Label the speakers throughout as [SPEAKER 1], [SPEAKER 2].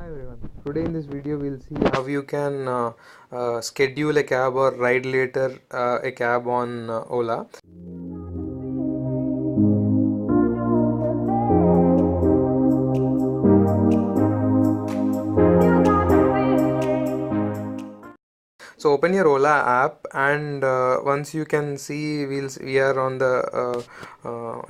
[SPEAKER 1] Hi everyone. Today in this video we'll see how you can schedule a cab or ride later a cab on Ola. So open your Ola app and once you can see we are on the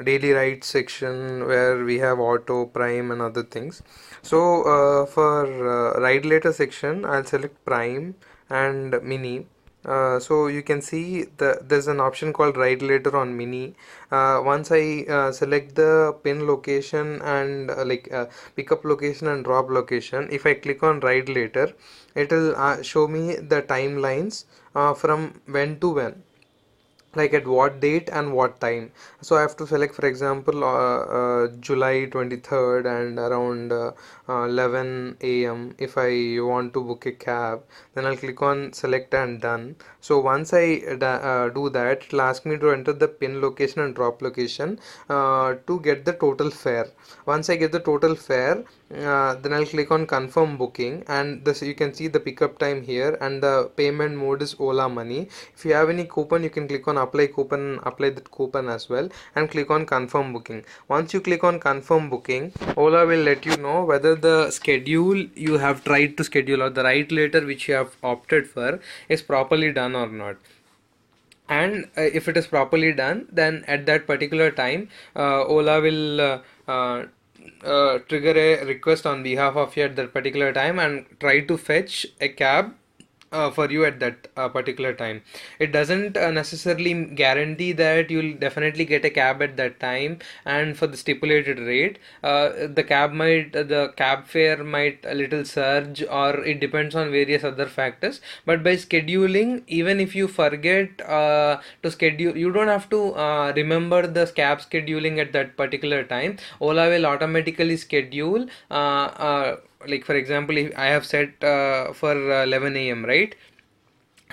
[SPEAKER 1] daily ride section where we have auto, prime and other things. So for ride later section I'll select prime and mini. So you can see there's an option called ride later on mini. Once I select the pin location and pickup location and drop location, if I click on ride later, it will show me the timelines from when to when, like at what date and what time. So I have to select, for example, July 23rd and around 11 a.m. if I want to book a cab. Then I'll click on select and done. So once I do that, it'll ask me to enter the pin location and drop location to get the total fare. Once I get the total fare, then I'll click on confirm booking, and this you can see the pickup time here, and the payment mode is Ola Money. If you have any coupon, you can click on apply coupon, apply that coupon as well, and click on confirm booking. Once you click on confirm booking, Ola will let you know whether the schedule you have tried to schedule or the ride later which you have opted for is properly done or not. And if it is properly done, then at that particular time Ola will trigger a request on behalf of you at that particular time and try to fetch a cab for you at that particular time. It doesn't necessarily guarantee that you'll definitely get a cab at that time and for the stipulated rate. The cab fare might a little surge, or it depends on various other factors. But by scheduling, even if you forget to schedule, you don't have to remember the cab scheduling at that particular time. Ola will automatically schedule like for example, if I have set for 11 a.m., right?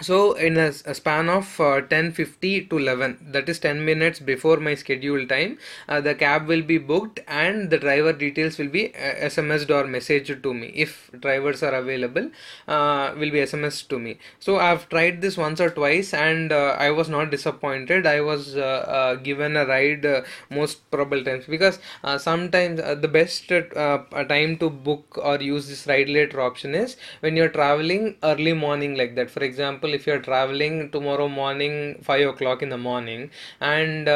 [SPEAKER 1] So in a span of 10:50 to 11, that is 10 minutes before my scheduled time, the cab will be booked and the driver details will be SMSed or messaged to me. If drivers are available, will be SMSed to me. So I've tried this once or twice and I was not disappointed. I was given a ride most probable times, because sometimes the best time to book or use this ride later option is when you're traveling early morning, like that. For example, if you're traveling tomorrow morning 5 o'clock in the morning, and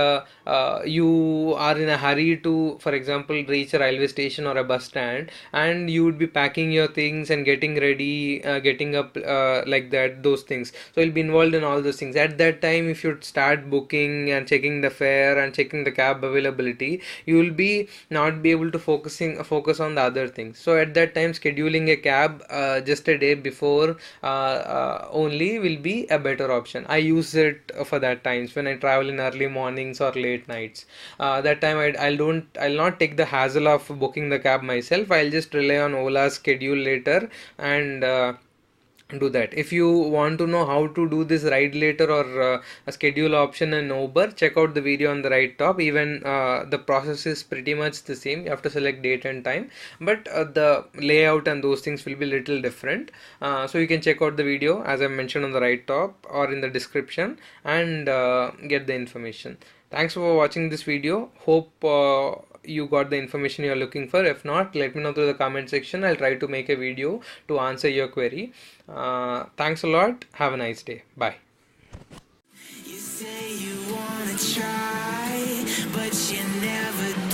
[SPEAKER 1] you are in a hurry to, for example, reach a railway station or a bus stand, and you would be packing your things and getting ready, getting up, like that, those things. So you'll be involved in all those things. At that time, if you start booking and checking the fare and checking the cab availability, you will be not be able to focus on the other things. So at that time, scheduling a cab just a day before only will be a better option. I use it for that times when I travel in early mornings or late nights. That time I'll not take the hassle of booking the cab myself. I'll just rely on Ola's schedule later and do that. If you want to know how to do this ride later or a schedule option in Uber, check out the video on the right top. Even the process is pretty much the same. You have to select date and time, but the layout and those things will be little different. So you can check out the video as I mentioned on the right top or in the description, and get the information. Thanks for watching this video. Hope you got the information you're looking for. If not, let me know through the comment section. I'll try to make a video to answer your query. Thanks a lot. Have a nice day. Bye.
[SPEAKER 2] You say you wanna try, but you never